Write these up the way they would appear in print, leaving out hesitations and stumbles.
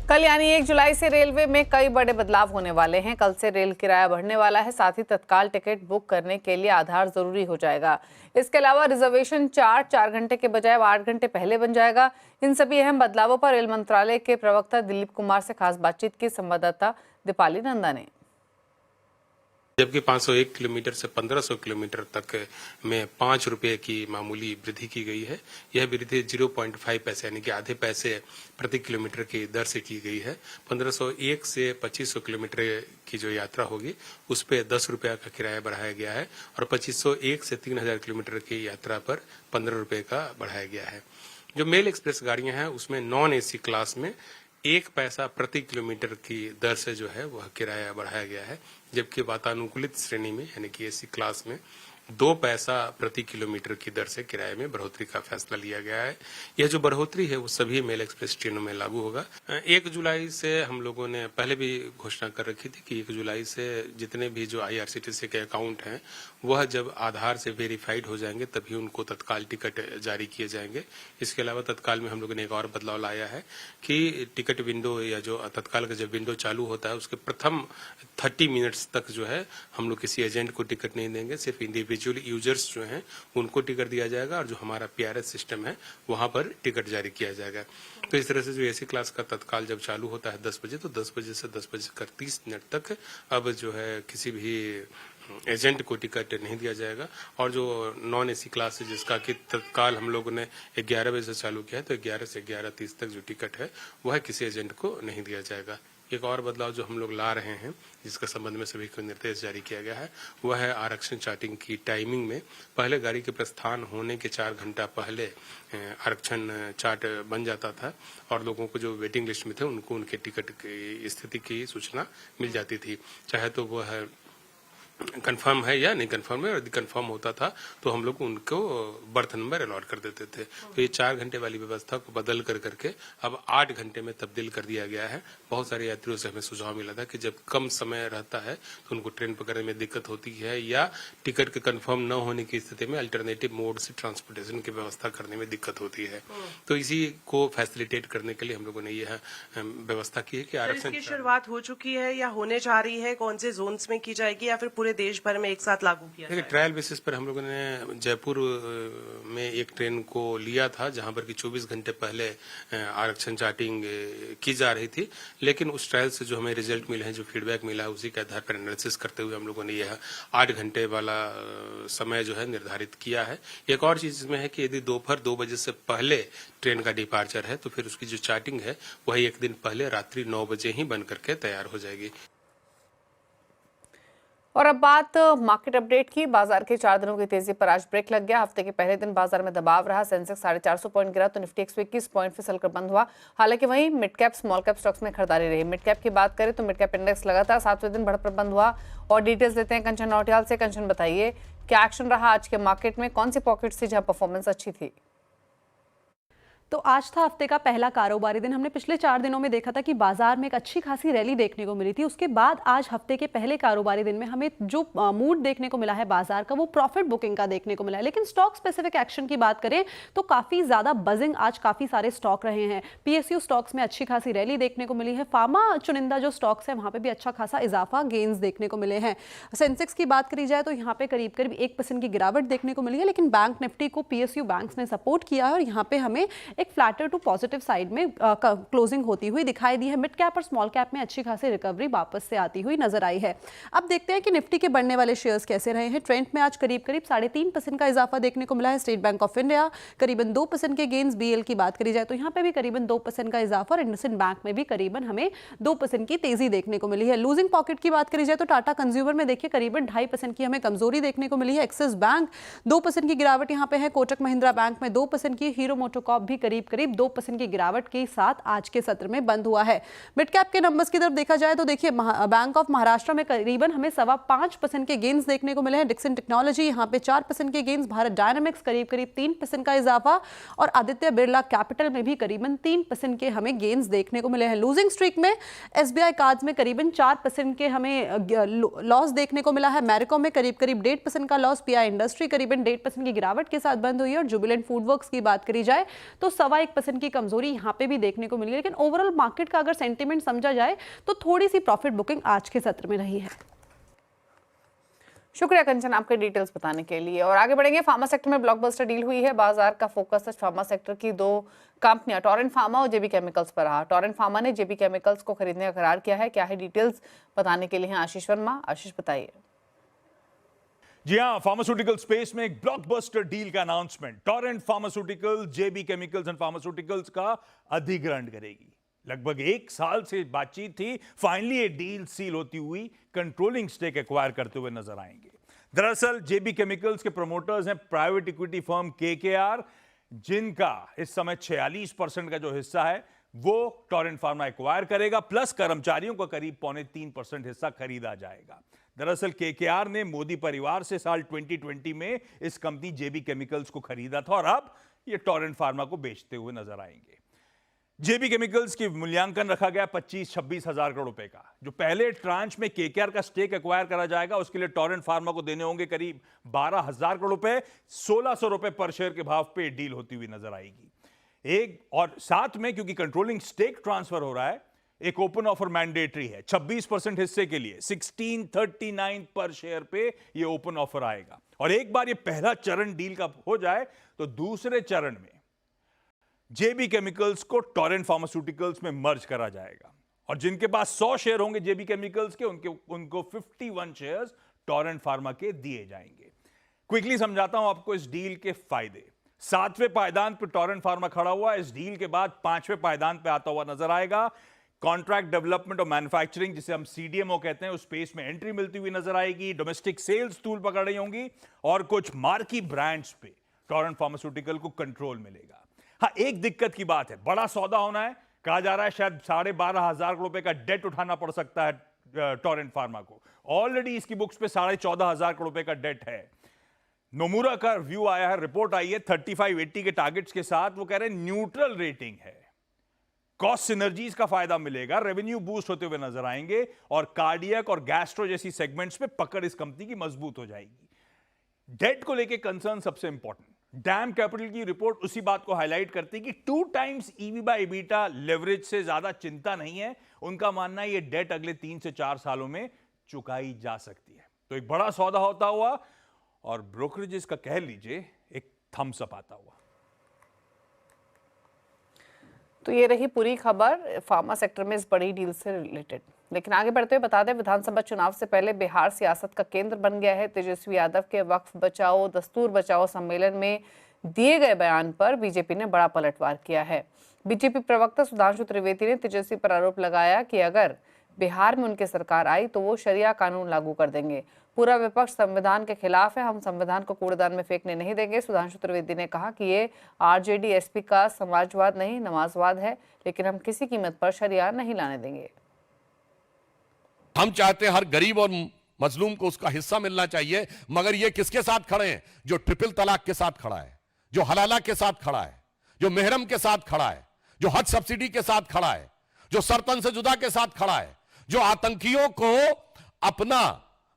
कल यानी 1 जुलाई से रेलवे में कई बड़े बदलाव होने वाले हैं। कल से रेल किराया बढ़ने वाला है। साथ ही तत्काल टिकट बुक करने के लिए आधार जरूरी हो जाएगा। इसके अलावा रिजर्वेशन चार्ज 4 घंटे के बजाय 8 घंटे पहले बन जाएगा। इन सभी अहम बदलावों पर रेल मंत्रालय के प्रवक्ता दिलीप कुमार से खास बातचीत की संवाददाता दीपाली नंदा ने। जबकि 501 किलोमीटर से 1500 किलोमीटर तक में 5 रुपए की मामूली वृद्धि की गई है। यह वृद्धि 0.5 पैसे यानी कि आधे पैसे प्रति किलोमीटर की दर से की गई है। 1501 से 2500 किलोमीटर की जो यात्रा होगी उस पर 10 रुपये का किराया बढ़ाया गया है और 2501 से 3000 किलोमीटर की यात्रा पर 15 रुपये का बढ़ाया गया है। जो मेल एक्सप्रेस गाड़ियां हैं उसमें नॉन एसी क्लास में 1 पैसा प्रति किलोमीटर की दर से जो है वह किराया बढ़ाया गया है, जबकि वातानुकूलित श्रेणी में यानी कि एसी क्लास में 2 पैसा प्रति किलोमीटर की दर से किराए में बढ़ोतरी का फैसला लिया गया है। यह जो बढ़ोतरी है वो सभी मेल एक्सप्रेस ट्रेनों में लागू होगा। 1 जुलाई से हम लोगों ने पहले भी घोषणा कर रखी थी कि 1 जुलाई से जितने भी जो आईआरसीटीसी के अकाउंट हैं वह जब आधार से वेरीफाइड हो जाएंगे तभी उनको तत्काल टिकट जारी किए जाएंगे। इसके अलावा तत्काल में हम लोगों ने एक और बदलाव लाया है कि टिकट विंडो या जो तत्काल का जब विंडो चालू होता है उसके प्रथम 30 मिनट्स तक जो है हम लोग किसी एजेंट को टिकट नहीं देंगे, सिर्फ इंडिविजुअल यूजर्स जो हैं उनको टिकट दिया जाएगा और जो हमारा पीआरएस सिस्टम है वहां पर टिकट जारी किया जाएगा। तो इस तरह से जो एसी क्लास का तत्काल जब चालू होता है 10 बजे तो 10 बजे से 10:30 तक अब जो है किसी भी एजेंट को टिकट नहीं दिया जाएगा। और जो नॉन एसी क्लास है जिसका कि तत्काल हम लोगों ने 11 बजे से चालू किया है तो 11 से 11:30 तक जो टिकट है वह किसी एजेंट को नहीं दिया जाएगा। एक और बदलाव जो हम लोग ला रहे हैं जिसका संबंध में सभी को निर्देश जारी किया गया है वह है आरक्षण चार्टिंग की टाइमिंग में। पहले गाड़ी के प्रस्थान होने के 4 घंटा पहले आरक्षण चार्ट बन जाता था और लोगों को जो वेटिंग लिस्ट में थे उनको उनके टिकट की स्थिति की सूचना मिल जाती थी, चाहे तो वह कंफर्म है या नहीं कंफर्म है। यदि कंफर्म होता था तो हम लोग उनको बर्थ नंबर अलॉट कर देते थे। तो ये 4 घंटे वाली व्यवस्था को बदल करके अब 8 घंटे में तब्दील कर दिया गया है। बहुत सारे यात्रियों से हमें सुझाव मिला था कि जब कम समय रहता है तो उनको ट्रेन पकड़ने में दिक्कत होती है या टिकट के कंफर्म न होने की स्थिति में अल्टरनेटिव मोड से ट्रांसपोर्टेशन की व्यवस्था करने में दिक्कत होती है। तो इसी को फैसिलिटेट करने के लिए हम लोगों ने यह व्यवस्था की है कि आरक्षण की शुरुआत हो चुकी है या होने जा रही है, कौन से जोन्स में की जाएगी या फिर पूरे देश भर में एक साथ लागू किया जाएगा? ट्रायल बेसिस पर हम लोगों ने जयपुर में एक ट्रेन को लिया था जहां पर कि 24 घंटे पहले आरक्षण चार्टिंग की जा रही थी, लेकिन उस ट्रायल से जो हमें रिजल्ट मिले हैं, जो फीडबैक मिला है उसी के आधार पर एनालिसिस करते हुए हम लोगों ने यह 8 घंटे वाला समय जो है निर्धारित किया है। एक और चीज इसमें है कि यदि दोपहर 2 बजे से पहले ट्रेन का डिपार्चर है तो फिर उसकी जो चार्टिंग है वही एक दिन पहले रात्रि 9 बजे ही बन करके तैयार हो जाएगी। और अब बात मार्केट अपडेट की। बाजार के 4 दिनों की तेजी पर आज ब्रेक लग गया। हफ्ते के पहले दिन बाजार में दबाव रहा। सेंसेक्स 450 पॉइंट गिरा तो निफ्टी 121 पॉइंट फिसलकर बंद हुआ। हालांकि वहीं mid cap small cap stocks में खरीदारी रही। मिड कैप की बात करें तो मिड कैप इंडेक्स लगातार 7वें दिन बढ़त पर बंद हुआ। और डिटेल्स लेते हैं कंचन नौटियाल से। कंचन, बताइए क्या एक्शन रहा आज के मार्केट में, कौन सी पॉकेट्स थी जहां परफॉर्मेंस अच्छी थी? तो आज था हफ्ते का पहला कारोबारी दिन। हमने पिछले 4 दिनों में देखा था कि बाजार में एक अच्छी खासी रैली देखने को मिली थी। उसके बाद आज हफ्ते के पहले कारोबारी दिन में हमें जो मूड देखने को मिला है बाजार का वो प्रॉफिट बुकिंग का देखने को मिला है। लेकिन स्टॉक स्पेसिफिक एक्शन की बात करें तो काफी ज्यादा बजिंग आज काफी सारे स्टॉक रहे हैं। पीएसयू स्टॉक्स में अच्छी खासी रैली देखने को मिली है। फार्मा चुनिंदा जो स्टॉक्स है वहां पर भी अच्छा खासा इजाफा गेन्स देखने को मिले हैं। सेंसेक्स की बात करी जाए तो यहाँ पे करीब करीब 1% की गिरावट देखने को मिली है, लेकिन बैंक निफ्टी को पीएसयू बैंक्स ने सपोर्ट किया है और यहाँ पे हमें एक फ्लैटर टू पॉजिटिव साइड में क्लोजिंग होती हुई दिखाई दी है। मिड कैप और स्मॉल कैप में अच्छी खासी रिकवरी वापस से आती हुई नजर आई है। अब देखते हैं कि निफ्टी के बढ़ने वाले शेयर्स कैसे रहे हैं। ट्रेंड में आज करीब करीब 3.5% का इजाफा देखने को मिला है। स्टेट बैंक ऑफ इंडिया करीबन 2% के गेन्स। बीएल की बात करी जाए तो यहाँ पे भी करीबन 2% का इजाफा और इंडसइंड बैंक में भी करीबन हमें 2% की तेजी देखने को मिली है। लूजिंग पॉकेट की बात करी जाए तो टाटा कंज्यूमर में देखिए करीबन 2.5% की हमें कमजोरी देखने को मिली है। एक्सिस बैंक 2% की गिरावट यहाँ पे है। कोटक महिंद्रा बैंक में 2% की। हीरो मोटोकॉर्प भी करीब करीब 2% की गिरावट के साथ आज के सत्र में बंद हुआ है। मिड कैप के नंबर्स की तरफ देखा जाए तो देखिए बैंक ऑफ महाराष्ट्र में करीबन हमें 5.25% के गेन्स देखने को मिले हैं। डिक्सन टेक्नोलॉजी यहाँ पे 4% के गेन्स। भारत डायनामिक्स करीब करीब 3% का इजाफा और आदित्य बिरला कैपिटल में भी करीबन 3% के हमें गेन्स देखने को मिले हैं। लूजिंग स्ट्रीक में एसबीआई कार्ड्स में करीबन 4% के हमें लॉस देखने को मिला है। मैरिको में करीब करीब 1.5% का लॉस। पीआई इंडस्ट्री करीबन 1.5% की गिरावट के साथ बंद हुई है। और जुबिलेंट फूडवर्क्स की बात करी जाए तो 1.25% की कमजोरी यहाँ पे भी देखने को मिली, लेकिन ओवरऑल मार्केट का अगर सेंटिमेंट समझा जाए तो थोड़ी सी प्रॉफिट बुकिंग आज के सत्र में रही है। शुक्रिया कंचन आपके डिटेल्स बताने के लिए। और आगे बढ़ेंगे। फार्मा सेक्टर में ब्लॉकबस्टर डील हुई है। बाजार का फोकस फार्मा सेक्टर की दो कंपनियां टोरेंट फार्मा और जेबी केमिकल्स पर रहा। टोरेंट फार्मा ने जेबी केमिकल्स को खरीदने का करार किया है। क्या है डिटेल्स बताने के लिए हैं आशीष वर्मा। आशीष बताइए। जी हां, फार्मास्यूटिकल स्पेस में एक ब्लॉकबस्टर डील का announcement. Torrent pharmaceutical JB chemicals and pharmaceuticals का अधिग्रहण करेगी। लगभग 1 साल से बातचीत थी, फाइनली ये डील सील होती हुई कंट्रोलिंग स्टेक एक्वायर करते हुए नजर आएंगे। दरअसल जेबी केमिकल्स के प्रमोटर्स हैं प्राइवेट इक्विटी फर्म केकेआर, जिनका इस समय 46% का जो हिस्सा है वो टोरेंट फार्मा एक्वायर करेगा, प्लस कर्मचारियों का करीब 3.25% हिस्सा खरीदा जाएगा। दरअसल केकेआर ने मोदी परिवार से साल 2020 में इस कंपनी जेबी केमिकल्स को खरीदा था और अब ये टोरेंट फार्मा को बेचते हुए नजर आएंगे। जेबी केमिकल्स की मूल्यांकन रखा गया 25-26 हजार करोड़ रुपए का। जो पहले ट्रांच में केकेआर का स्टेक एक्वायर करा जाएगा उसके लिए टोरेंट फार्मा को देने होंगे करीब 12,000 करोड़ रुपए। 1,600 रुपए पर शेयर के भाव पे डील होती हुई नजर आएगी। एक और साथ में क्योंकि कंट्रोलिंग स्टेक ट्रांसफर हो रहा है, एक ओपन ऑफर मैंडेटरी है 26% हिस्से के लिए 1639 पर शेयर पे ये ओपन ऑफर आएगा। और एक बार ये पहला चरण डील का हो जाए तो दूसरे चरण में जेबी केमिकल्स को टोरेंट फार्मास्यूटिकल्स में मर्ज करा जाएगा और जिनके पास 100 शेयर होंगे जेबी केमिकल्स के, उनको 51 शेयर्स टोरेंट फार्मा के दिए जाएंगे। क्विकली समझाता हूं आपको इस डील के फायदे। 7वें पायदान पर टोरेंट फार्मा खड़ा हुआ, इस डील के बाद 5वें पायदान पे आता हुआ नजर आएगा। कॉन्ट्रैक्ट डेवलपमेंट और मैन्युफैक्चरिंग, जिसे हम सीडीएमओ कहते हैं, उस स्पेस में एंट्री मिलती हुई नजर आएगी। डोमेस्टिक सेल्स टूल पकड़ रही होंगी और कुछ मार्की ब्रांड्स पे टोरेंट फार्मास्यूटिकल को कंट्रोल मिलेगा। हाँ, एक दिक्कत की बात है, बड़ा सौदा होना है। कहा जा रहा है शायद 12,500 करोड़ रुपए का डेट उठाना पड़ सकता है टोरेंट फार्मा को। ऑलरेडी इसकी बुक्स पे 14,500 करोड़ रुपए का डेट है। नोमुरा का व्यू आया है, रिपोर्ट आई है 35-80 के टारगेट्स के साथ। वो कह रहे हैं न्यूट्रल रेटिंग है, कॉस्ट सिनर्जीज का फायदा मिलेगा, रेवेन्यू बूस्ट होते हुए नजर आएंगे और कार्डियक और गैस्ट्रो जैसी सेगमेंट्स पे पकड़ इस कंपनी की मजबूत हो जाएगी। डेट को लेके कंसर्न सबसे इंपॉर्टेंट। डैम कैपिटल की रिपोर्ट उसी बात को हाईलाइट करती है कि 2 times EV by EBITDA leverage से ज्यादा चिंता नहीं है। उनका मानना है ये डेट अगले 3 से 4 सालों में चुकाई जा सकती है। तो एक बड़ा सौदा होता हुआ और ब्रोकरेजेस का कह लीजिए एक थम्स अप आता हुआ। तो ये रही पूरी खबर फार्मा सेक्टर में इस बड़ी डील से रिलेटेड। लेकिन आगे बढ़ते हुए बता दें, विधानसभा चुनाव से पहले बिहार सियासत का केंद्र बन गया है। तेजस्वी यादव के वक्फ बचाओ दस्तूर बचाओ सम्मेलन में दिए गए बयान पर बीजेपी ने बड़ा पलटवार किया है। बीजेपी प्रवक्ता सुधांशु त्रिवेदी ने तेजस्वी पर आरोप लगाया कि अगर बिहार में उनकी सरकार आई तो वो शरिया कानून लागू कर देंगे। पूरा विपक्ष संविधान के खिलाफ है, हम संविधान को कूड़ेदान में फेंकने नहीं देंगे। सुधांशु त्रिवेदी ने कहा कि ये आरजेडी एसपी का समाजवाद नहीं नमाजवाद है, लेकिन हम किसी कीमत पर शरिया नहीं लाने देंगे। हम चाहते हैं हर गरीब और मजलूम को उसका हिस्सा मिलना चाहिए, मगर ये किसके साथ खड़े हैं? जो ट्रिपल तलाक के साथ खड़ा है, जो हलाला के साथ खड़ा है, जो मेहरम के साथ खड़ा है, जो हज सब्सिडी के साथ खड़ा है, जो सरतन से जुदा के साथ खड़ा है, जो आतंकियों को अपना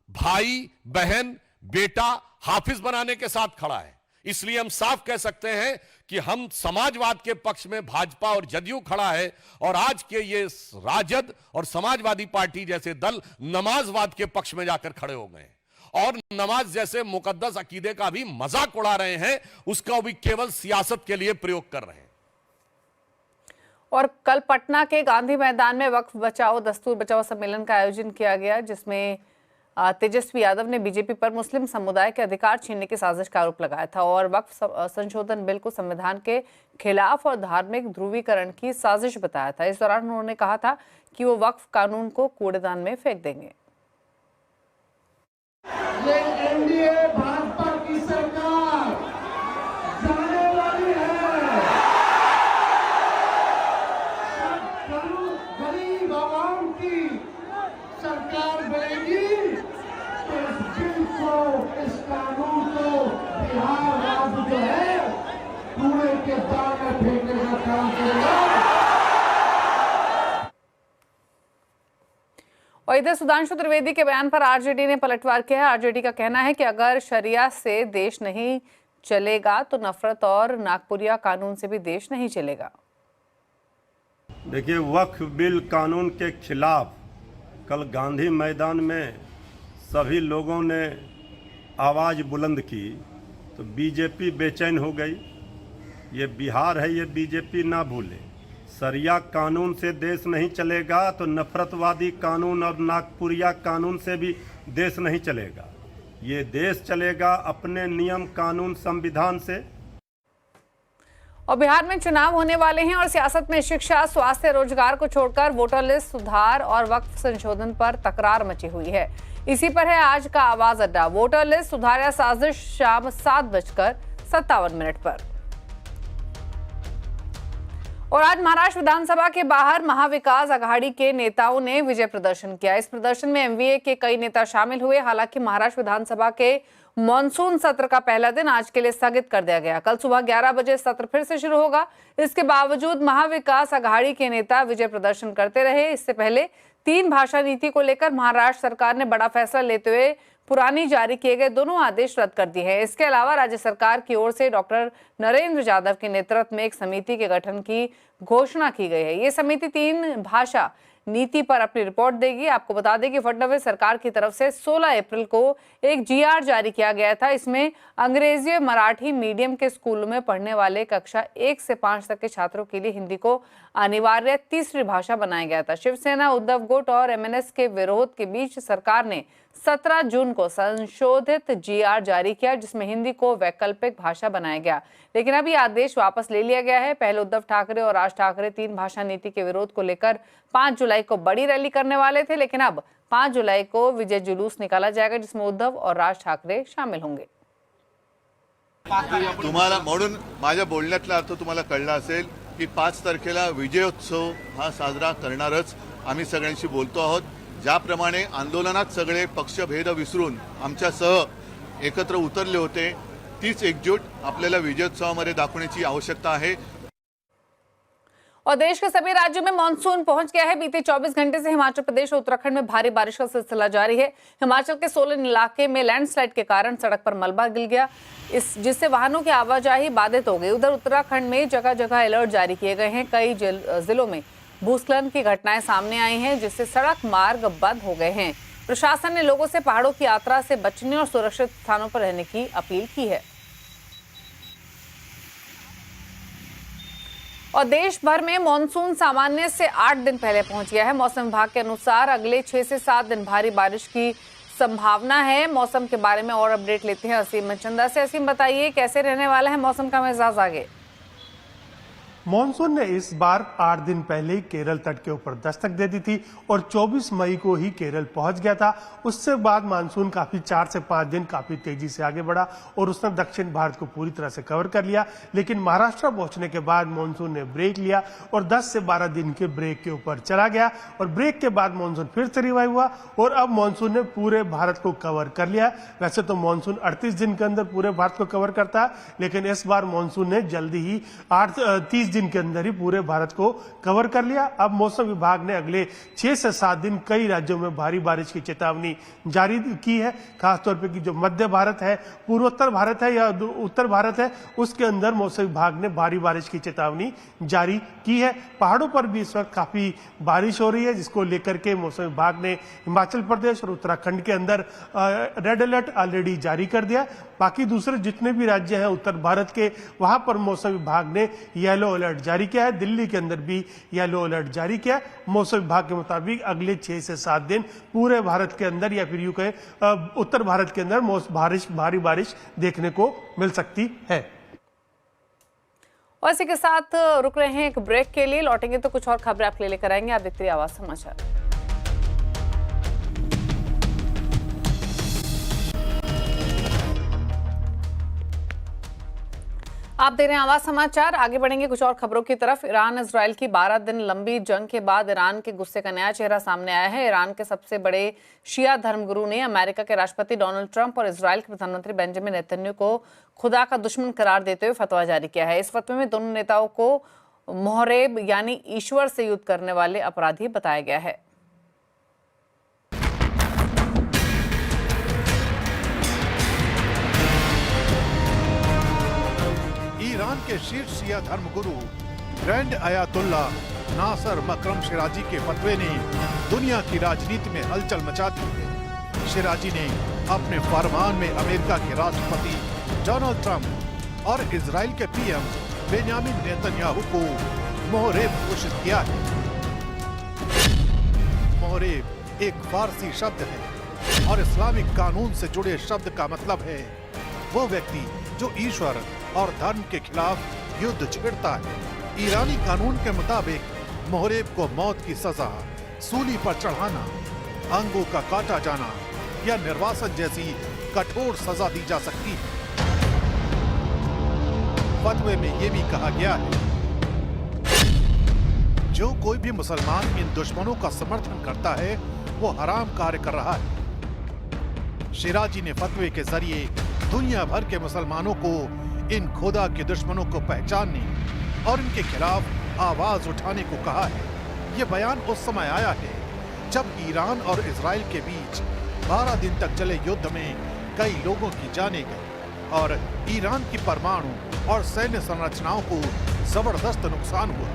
भाई बहन बेटा हाफिज बनाने के साथ खड़ा है। इसलिए हम साफ कह सकते हैं कि हम समाजवाद के पक्ष में भाजपा और जदयू खड़ा है और आज के ये राजद और समाजवादी पार्टी जैसे दल नमाजवाद के पक्ष में जाकर खड़े हो गए और नमाज जैसे मुकद्दस अकीदे का भी मजाक उड़ा रहे हैं, उसका भी केवल सियासत के लिए प्रयोग कर रहे हैं। और कल पटना के गांधी मैदान में वक्फ बचाओ दस्तूर बचाओ सम्मेलन का आयोजन किया गया, जिसमें तेजस्वी यादव ने बीजेपी पर मुस्लिम समुदाय के अधिकार छीनने की साजिश का आरोप लगाया था और वक्फ संशोधन बिल को संविधान के खिलाफ और धार्मिक ध्रुवीकरण की साजिश बताया था। इस दौरान उन्होंने कहा था कि वो वक्फ कानून को कूड़ेदान में फेंक देंगे। ये एनडीए भाजपा की सरकार जाने वाली है। गरीब आवाम की सरकार बनेगी तो इस बिल को, इस कानून को बिहार राज्य जो है कूड़े के दान में फेंकने का काम करेगा। और इधर सुधांशु त्रिवेदी के बयान पर आरजेडी ने पलटवार किया है। आरजेडी का कहना है कि अगर शरिया से देश नहीं चलेगा तो नफरत और नागपुरिया कानून से भी देश नहीं चलेगा। देखिए, वक्फ बिल कानून के खिलाफ कल गांधी मैदान में सभी लोगों ने आवाज़ बुलंद की तो बीजेपी बेचैन हो गई। ये बिहार है, ये बीजेपी ना भूले। सरिया कानून से देश नहीं चलेगा तो नफरतवादी कानून और नागपुरिया कानून से भी देश नहीं चलेगा। ये देश चलेगा अपने नियम कानून संविधान से। और बिहार में चुनाव होने वाले हैं और सियासत में शिक्षा, स्वास्थ्य, रोजगार को छोड़कर वोटर लिस्ट सुधार और वक्फ संशोधन पर तकरार मची हुई है। इसी पर है आज का आवाज अड्डा। वोटर लिस्ट सुधार या साजिश शाम 7:57 पर। और आज महाराष्ट्र विधानसभा के बाहर महाविकास आघाड़ी के नेताओं ने विजय प्रदर्शन किया। इस प्रदर्शन में एमवीए के कई नेता शामिल हुए। हालांकि महाराष्ट्र विधानसभा के मॉनसून सत्र का पहला दिन आज के लिए स्थगित कर दिया गया। कल सुबह 11 बजे सत्र फिर से शुरू होगा। इसके बावजूद महाविकास आघाड़ी के नेता विजय प्रदर्शन करते रहे। इससे पहले 3 भाषा नीति को लेकर महाराष्ट्र सरकार ने बड़ा फैसला लेते हुए पुरानी जारी किए गए दोनों आदेश रद्द कर दिए हैं। इसके अलावा राज्य सरकार की ओर से डॉक्टर नरेंद्र यादव के नेतृत्व में एक समिति के गठन की घोषणा की गई है। ये समिति 3 भाषा नीति पर अपनी रिपोर्ट देगी। आपको बता दें कि फडणवीस सरकार की तरफ से 16 अप्रैल को एक जीआर जारी किया गया था। इसमें अंग्रेजी और मराठी मीडियम के स्कूलों में पढ़ने वाले कक्षा 1 से 5 तक के छात्रों के लिए हिंदी को अनिवार्य तीसरी भाषा बनाया गया था। शिवसेना, उद्धव गुट और एमएनएस के विरोध के बीच सरकार ने 17 जून को संशोधित जीआर जारी किया, जिसमें हिंदी को वैकल्पिक भाषा बनाया गया। लेकिन अब ये आदेश वापस ले लिया गया है। पहले उद्धव ठाकरे और राज ठाकरे 3 भाषा नीति के विरोध को लेकर 5 जुलाई को बड़ी रैली करने वाले थे, लेकिन अब 5 जुलाई को विजय जुलूस निकाला जाएगा, जिसमें उद्धव और राज ठाकरे शामिल होंगे। तुम्हाला म्हणून माझ्या बोलण्यातला अर्थ तुम्हाला कळला असेल की 5 तारखेला विजयोत्सव हा साजरा करणारच आम्ही सगळ्यांशी बोलतो आहोत। ज्याप्रमाणे आंदोलनात सगळे पक्षभेद विसरून आमच्यासह एकत्र उतरले होते, तीच एकजूट आपल्याला विजयोत्सवामध्ये दाखवण्याची आवश्यकता आहे। और देश के सभी राज्यों में मानसून पहुंच गया है। बीते 24 घंटे से हिमाचल प्रदेश और उत्तराखंड में भारी बारिश का सिलसिला जारी है। हिमाचल के सोलन इलाके में लैंडस्लाइड के कारण सड़क पर मलबा गिर गया, जिससे वाहनों की आवाजाही बाधित हो गई। उधर उत्तराखंड में जगह जगह अलर्ट जारी किए गए हैं। कई जिलों में भूस्खलन की घटनाएं सामने आई हैं, जिससे सड़क मार्ग बंद हो गए हैं। प्रशासन ने लोगों से पहाड़ों की यात्रा से बचने और सुरक्षित स्थानों पर रहने की अपील की है। और देश भर में मानसून सामान्य से 8 दिन पहले पहुंच गया है। मौसम विभाग के अनुसार अगले 6 से 7 दिन भारी बारिश की संभावना है। मौसम के बारे में और अपडेट लेते हैं असीम मनचंदा से। असीम, बताइए कैसे रहने वाला है मौसम का मिजाज आगे? मॉनसून ने इस बार 8 दिन पहले ही केरल तट के ऊपर दस्तक दे दी थी और 24 मई को ही केरल पहुंच गया था। उससे बाद मानसून काफी 4 से 5 दिन काफी तेजी से आगे बढ़ा और उसने दक्षिण भारत को पूरी तरह से कवर कर लिया। लेकिन महाराष्ट्र पहुंचने के बाद मानसून ने ब्रेक लिया और 10 से 12 दिन के ब्रेक के ऊपर चला गया और ब्रेक के बाद मानसून फिर से रिवाइव हुआ और अब मानसून ने पूरे भारत को कवर कर लिया। वैसे तो मानसून 38 दिन के अंदर पूरे भारत को कवर करता है, लेकिन इस बार मानसून ने जल्दी ही 30 दिन के अंदर ही पूरे भारत को कवर कर लिया। अब मौसम विभाग ने अगले 6 से 7 दिन कई राज्यों में भारी बारिश की चेतावनी जारी की है। खासतौर पे कि जो मध्य भारत है, पूर्वोत्तर भारत है या उत्तर भारत है, उसके अंदर मौसम विभाग ने भारी बारिश की चेतावनी जारी की है। पहाड़ों पर भी इस वक्त काफी बारिश हो रही है, जिसको लेकर के मौसम विभाग ने हिमाचल प्रदेश और उत्तराखंड के अंदर रेड अलर्ट ऑलरेडी जारी कर दिया। बाकी दूसरे जितने भी राज्य हैं उत्तर भारत के, वहां पर मौसम विभाग ने येलो अलर्ट जारी किया है। दिल्ली के अंदर भी येलो अलर्ट जारी किया है। मौसम विभाग के मुताबिक अगले 6 से 7 दिन पूरे भारत के अंदर या फिर यूं कहें उत्तर भारत के अंदर भारी बारिश देखने को मिल सकती है। और इसी के साथ रुक रहे हैं एक ब्रेक के लिए। लौटेंगे तो कुछ और खबरें आप लेकर आएंगे। आप देखते रहिए आवाज समाचार। आप देख रहे हैं आवाज समाचार। आगे बढ़ेंगे कुछ और खबरों की तरफ। ईरान इजराइल की 12 दिन लंबी जंग के बाद ईरान के गुस्से का नया चेहरा सामने आया है। ईरान के सबसे बड़े शिया धर्मगुरु ने अमेरिका के राष्ट्रपति डोनाल्ड ट्रंप और इजराइल के प्रधानमंत्री बेंजामिन नेतन्याहू को खुदा का दुश्मन करार देते हुए फतवा जारी किया है। इस फतवे में दोनों नेताओं को मोहरेब यानी ईश्वर से युद्ध करने वाले अपराधी बताया गया है। ईरान के शीर्ष शिया धर्मगुरु ग्रैंड अयातुल्ला नासर मकरम शिराजी के फतवे ने दुनिया की राजनीति में हलचल मचा दी है। शिराजी ने अपने फरमान में अमेरिका के राष्ट्रपति डोनाल्ड ट्रंप और इजराइल के पीएम बेंयामिन नेतन्याहू को मोहरेब घोषित किया है। मोहरेब एक फारसी शब्द है और इस्लामिक कानून से जुड़े शब्द का मतलब है वो व्यक्ति जो ईश्वर और धर्म के खिलाफ युद्ध छेड़ता है। ईरानी कानून के मुताबिक मोहरेब को मौत की सजा, सूली पर चढ़ाना, अंगों का काटा जाना या निर्वासन जैसी कठोर सजा दी जा सकती है। फतवे में ये भी कहा गया है जो कोई भी मुसलमान इन दुश्मनों का समर्थन करता है वो हराम कार्य कर रहा है। शिराजी ने फतवे के जरिए दुनिया भर के मुसलमानों को इन खुदा के दुश्मनों को पहचानने और इनके खिलाफ आवाज उठाने को कहा है। ये बयान उस समय आया है जब ईरान और इजराइल के बीच 12 दिन तक चले युद्ध में कई लोगों की जानें गई और ईरान की परमाणु और सैन्य संरचनाओं को जबरदस्त नुकसान हुआ।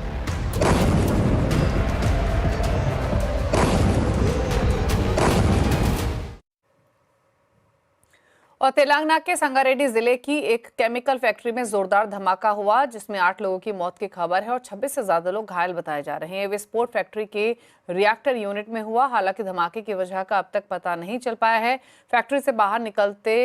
और तेलंगाना के संगारेड्डी जिले की एक केमिकल फैक्ट्री में जोरदार धमाका हुआ जिसमें 8 लोगों की मौत की खबर है और 26 से ज्यादा लोग घायल बताए जा रहे हैं। विस्फोट फैक्ट्री के रिएक्टर यूनिट में हुआ। हालांकि धमाके की वजह का अब तक पता नहीं चल पाया है। फैक्ट्री से बाहर निकलते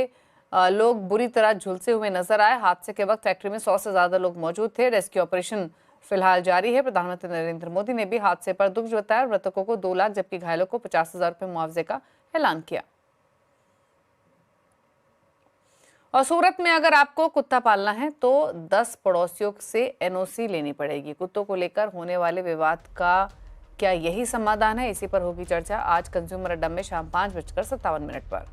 लोग बुरी तरह झुलसे हुए नजर आए। हादसे के वक्त फैक्ट्री में 100 से ज्यादा लोग मौजूद थे। रेस्क्यू ऑपरेशन फिलहाल जारी है। प्रधानमंत्री नरेंद्र मोदी ने भी हादसे पर दुख जताया और मृतकों को 2 लाख जबकि घायलों को 50,000 रुपये मुआवजे का ऐलान किया। और सूरत में अगर आपको कुत्ता पालना है तो 10 पड़ोसियों से एनओसी लेनी पड़ेगी। कुत्तों को लेकर होने वाले विवाद का क्या यही समाधान है? इसी पर होगी चर्चा आज कंज्यूमर अड्डा में शाम 5:57 पर।